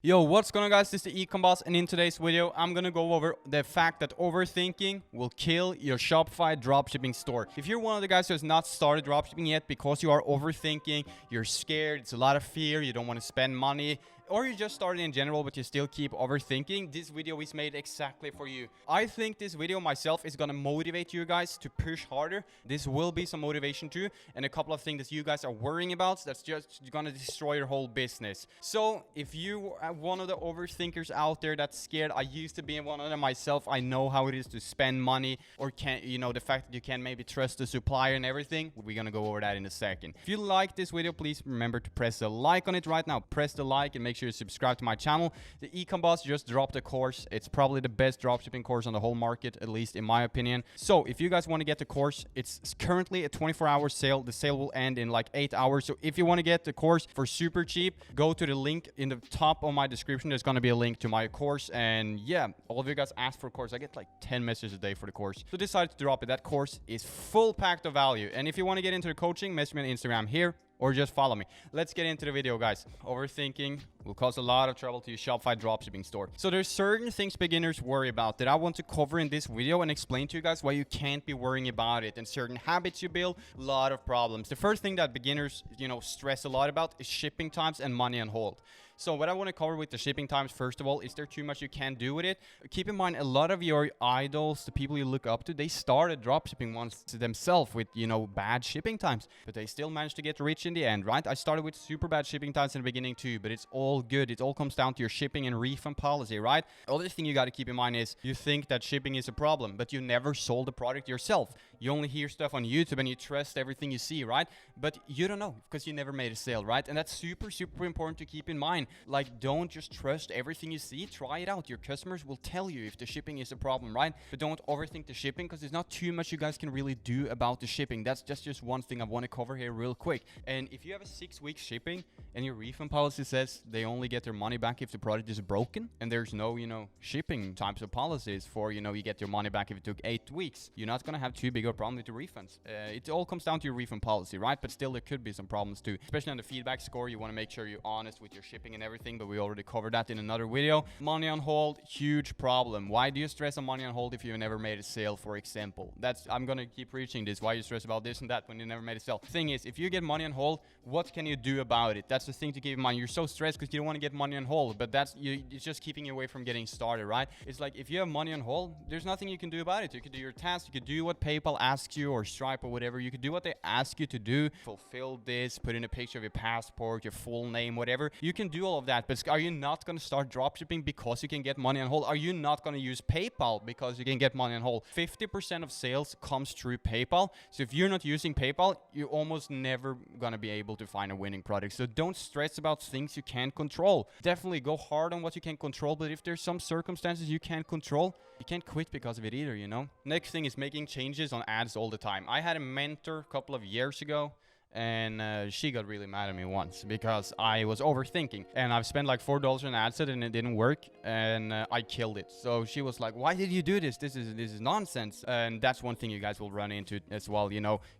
Yo, what's going on, guys? This is the Ecom boss, and in today's video I'm gonna go over the fact that overthinking will kill your Shopify dropshipping store. If you're one of the guys who has not started dropshipping yet because you are overthinking, you're scared, it's a lot of fear, you don't want to spend money, or you just started in general but you still keep overthinking, this video is made exactly for you. I think this video myself is gonna motivate you guys to push harder. This will be some motivation too, and a couple of things that you guys are worrying about that's just gonna destroy your whole business. So if you are one of the overthinkers out there that's scared, I used to be one of them myself. I know how it is to spend money, or can't, you know, the fact that you can't maybe trust the supplier and everything. We're gonna go over that in a second. If you like this video, please remember to press a like on it right now. Press the like and make sure you subscribe to my channel. The Ecom boss just dropped a course. It's probably the best dropshipping course on the whole market, at least in my opinion. So if you guys want to get the course, it's currently a 24-hour sale. The sale will end in like 8 hours. So if you want to get the course for super cheap, go to the link in the top of my description. There's going to be a link to my course, and yeah, all of you guys ask for a course. I get like 10 messages a day for the course, so decided to drop it. That course is full packed of value, and if you want to get into the coaching, message me on Instagram here or just follow me. Let's get into the video, guys. Overthinking will cause a lot of trouble to your Shopify dropshipping store. So there's certain things beginners worry about that I want to cover in this video and explain to you guys why you can't be worrying about it, and certain habits you build, a lot of problems. The first thing that beginners, stress a lot about is shipping times and money on hold. So what I want to cover with the shipping times, first of all, is there too much you can do with it? Keep in mind, a lot of your idols, the people you look up to, they started dropshipping once themselves with, bad shipping times, but they still managed to get rich in the end, right? I started with super bad shipping times in the beginning too, but it's all good. It all comes down to your shipping and refund policy, right? The other thing you got to keep in mind is you think that shipping is a problem, but you never sold the product yourself. You only hear stuff on YouTube and you trust everything you see, right? But you don't know because you never made a sale, right? And that's super, super important to keep in mind. Like, don't just trust everything you see. Try it out. Your customers will tell you if the shipping is a problem, right? But don't overthink the shipping, because there's not too much you guys can really do about the shipping. That's just one thing I want to cover here real quick. And if you have a 6-week shipping and your refund policy says they only get their money back if the product is broken, and there's no, shipping types of policies for, you get your money back if it took 8 weeks, you're not going to have too big of a problem with the refunds. It all comes down to your refund policy, right? But still, there could be some problems too, especially on the feedback score. You want to make sure you're honest with your shipping and everything, but we already covered that in another video. Money on hold, huge problem. Why do you stress on money on hold if you've never made a sale, for example? I'm going to keep preaching this. Why you stress about this and that when you never made a sale? Thing is, if you get money on hold, what can you do about it? That's the thing to keep in mind. You're so stressed because you don't want to get money on hold, but it's just keeping you away from getting started, right? It's like, if you have money on hold, there's nothing you can do about it. You could do your tasks, you could do what PayPal asks you, or Stripe or whatever. You could do what they ask you to do. Fulfill this, put in a picture of your passport, your full name, whatever. You can do all of that, but are you not going to start dropshipping because you can get money on hold? Are you not going to use PayPal because you can get money on hold? 50% of sales comes through PayPal. So if you're not using PayPal, you're almost never going to be able to find a winning product. So don't stress about things you can't control. Definitely go hard on what you can control, but if there's some circumstances you can't control, you can't quit because of it either, Next thing is making changes on ads all the time. I had a mentor a couple of years ago, and she got really mad at me once because I was overthinking, and I've spent like $4 on ad set and it didn't work, and I killed it. So she was like, why did you do this? This is nonsense. And that's one thing you guys will run into as well,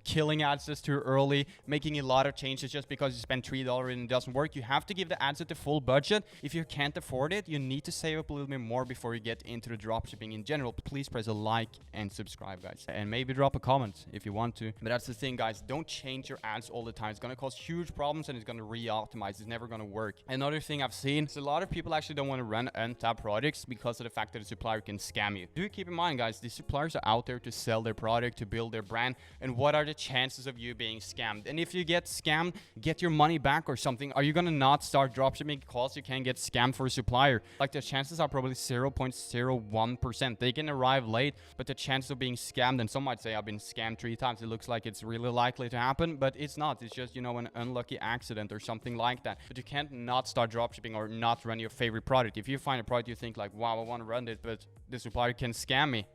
killing ad sets too early, making a lot of changes just because you spend $3 and it doesn't work. You have to give the ad set the full budget. If you can't afford it, you need to save up a little bit more before you get into the dropshipping in general. Please press a like and subscribe, guys, and maybe drop a comment if you want to. But that's the thing, guys, don't change your ads all the time. It's going to cause huge problems, and it's going to re-optimize. It's never going to work. Another thing I've seen is a lot of people actually don't want to run untapped products because of the fact that a supplier can scam you. Do keep in mind, guys, these suppliers are out there to sell their product, to build their brand, and what are the chances of you being scammed? And if you get scammed, get your money back or something. Are you going to not start dropshipping because you can get scammed for a supplier? Like, the chances are probably 0.01%. They can arrive late, but the chances of being scammed, and some might say I've been scammed 3 times, it looks like it's really likely to happen, but it's not. It's just, an unlucky accident or something like that. But you can't not start dropshipping or not run your favorite product. If you find a product you think like, wow, I want to run it, but the supplier can scam me,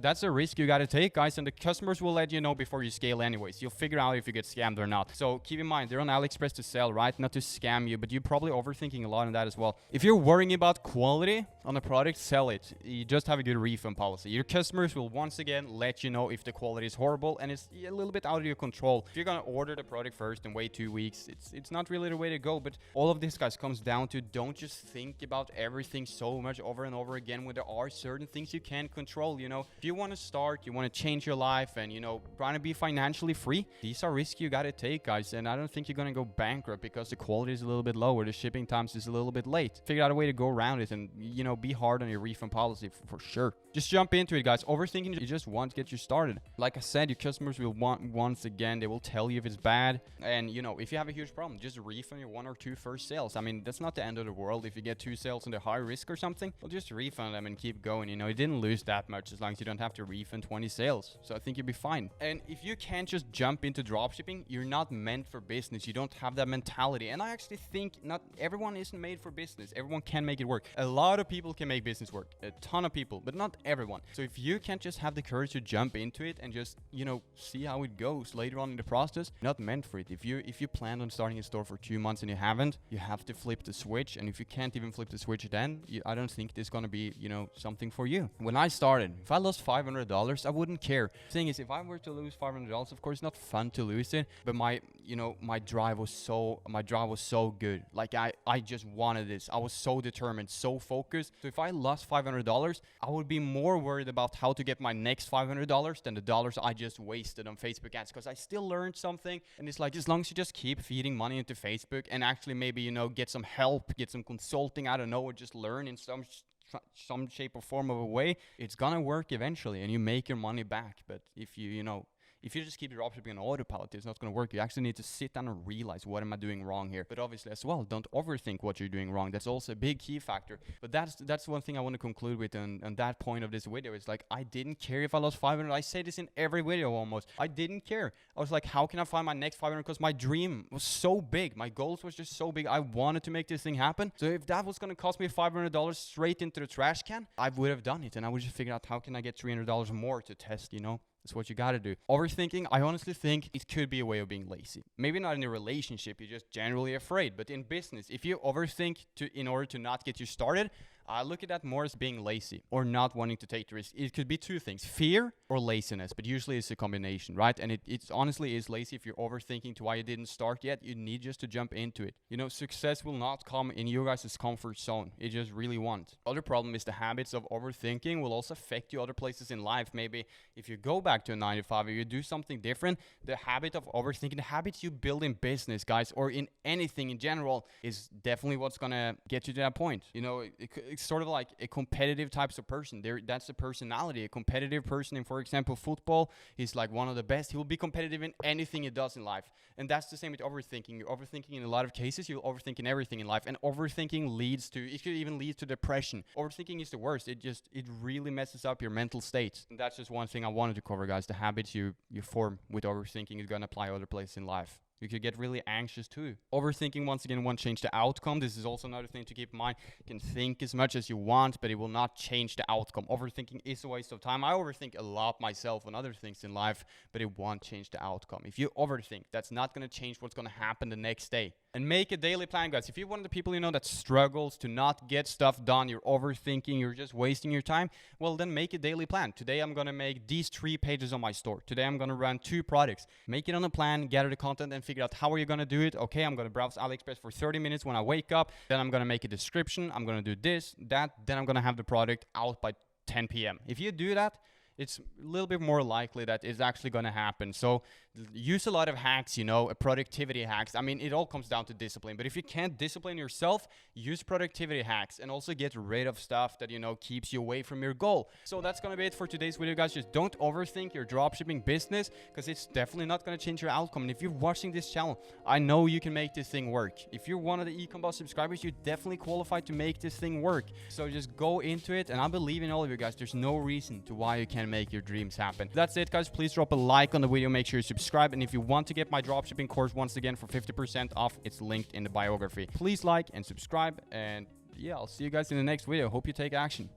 that's a risk you got to take, guys, and the customers will let you know before you scale anyways. You'll figure out if you get scammed or not. So keep in mind, they're on AliExpress to sell, right? Not to scam you, but you're probably overthinking a lot on that as well. If you're worrying about quality on a product, sell it. You just have a good refund policy. Your customers will once again let you know if the quality is horrible and it's a little bit out of your control. If you're gonna order the product first and wait 2 weeks, it's not really the way to go. But all of this, guys, comes down to don't just think about everything so much over and over again when there are certain things you can't control. You know, if you want to start, you want to change your life and, you know, trying to be financially free, these are risks you got to take, guys. And I don't think you're going to go bankrupt because the quality is a little bit low or the shipping times is a little bit late. Figure out a way to go around it and, you know, be hard on your refund policy for sure. Just jump into it, guys. Overthinking, you just want to get you started. Like I said, your customers will want, once again, they will tell you if it's bad. And, you know, if you have a huge problem, just refund your 1 or 2 first sales. I mean, that's not the end of the world. If you get 2 sales and they're high risk or something, well, just refund them and keep going. You know, you didn't lose that much as long as you don't have to refund 20 sales. So I think you'll be fine. And if you can't just jump into dropshipping, you're not meant for business. You don't have that mentality. And I actually think not everyone isn't made for business. Everyone can make it work. A lot of people can make business work. A ton of people, but not everyone. So if you can't just have the courage to jump into it and just, you know, see how it goes later on in the process, you're not meant for it. If you plan on starting a store for 2 months and you haven't, you have to flip the switch. And if you can't even flip the switch then, I don't think this is going to be, you know, something for you. When I started, if I lost $500, I wouldn't care. The thing is, if I were to lose $500, of course, it's not fun to lose it, but my drive was so good. Like I just wanted this. I was so determined, so focused. So if I lost $500, I would be more worried about how to get my next $500 than the dollars I just wasted on Facebook ads, because I still learned something. And it's like, as long as you just keep feeding money into Facebook and actually maybe, you know, get some help, get some consulting, I don't know, or just learn in some shape or form of a way, it's gonna work eventually and you make your money back. But if if you just keep dropshipping on autopilot, it's not going to work. You actually need to sit down and realize, what am I doing wrong here? But obviously as well, don't overthink what you're doing wrong. That's also a big key factor. But that's one thing I want to conclude with on that point of this video. Is like, I didn't care if I lost 500. I say this in every video almost. I didn't care. I was like, how can I find my next 500? Because my dream was so big. My goals was just so big. I wanted to make this thing happen. So if that was going to cost me $500 straight into the trash can, I would have done it. And I would just figure out, how can I get $300 more to test, you know? That's what you got to do. Overthinking, I honestly think it could be a way of being lazy. Maybe not in a relationship, you're just generally afraid. But in business, if you overthink in order to not get you started, I look at that more as being lazy or not wanting to take the risk. It could be two things, fear or laziness, but usually it's a combination, right? And it honestly is lazy if you're overthinking to why you didn't start yet. You need just to jump into it. You know, success will not come in your guys' comfort zone. It just really won't. Other problem is the habits of overthinking will also affect you other places in life. Maybe if you go back to a 9 to 5 or you do something different, the habit of overthinking, the habits you build in business, guys, or in anything in general, is definitely what's gonna get you to that point. You know, it's sort of like a competitive types of person. That's the personality. A competitive person in, for example, football is like one of the best. He will be competitive in anything he does in life. And that's the same with overthinking. You're overthinking in a lot of cases. You'll overthink in everything in life. And overthinking it could even lead to depression. Overthinking is the worst. It really messes up your mental state. And that's just one thing I wanted to cover, guys. The habits you form with overthinking is going to apply other places in life. You could get really anxious too. Overthinking, once again, won't change the outcome. This is also another thing to keep in mind. You can think as much as you want, but it will not change the outcome. Overthinking is a waste of time. I overthink a lot myself on other things in life, but it won't change the outcome. If you overthink, that's not going to change what's going to happen the next day. And make a daily plan, guys. If you're one of the people, you know, that struggles to not get stuff done, you're overthinking, you're just wasting your time, well, then make a daily plan. Today, I'm going to make these 3 pages on my store. Today, I'm going to run 2 products. Make it on a plan, gather the content, and figure out how are you going to do it. Okay, I'm going to browse AliExpress for 30 minutes when I wake up. Then I'm going to make a description. I'm going to do this, that. Then I'm going to have the product out by 10 p.m. If you do that, it's a little bit more likely that it's actually going to happen. So use a lot of hacks, you know, productivity hacks. I mean, it all comes down to discipline. But if you can't discipline yourself, use productivity hacks and also get rid of stuff that, you know, keeps you away from your goal. So that's going to be it for today's video, guys. Just don't overthink your dropshipping business, because it's definitely not going to change your outcome. And if you're watching this channel, I know you can make this thing work. If you're one of the Ecom Boss subscribers, you're definitely qualified to make this thing work. So just go into it, and I believe in all of you guys. There's no reason to why you can't make your dreams happen. That's it, guys. Please drop a like on the video. Make sure you subscribe. And if you want to get my dropshipping course, once again, for 50% off, it's linked in the biography. Please like and subscribe. And yeah, I'll see you guys in the next video. Hope you take action.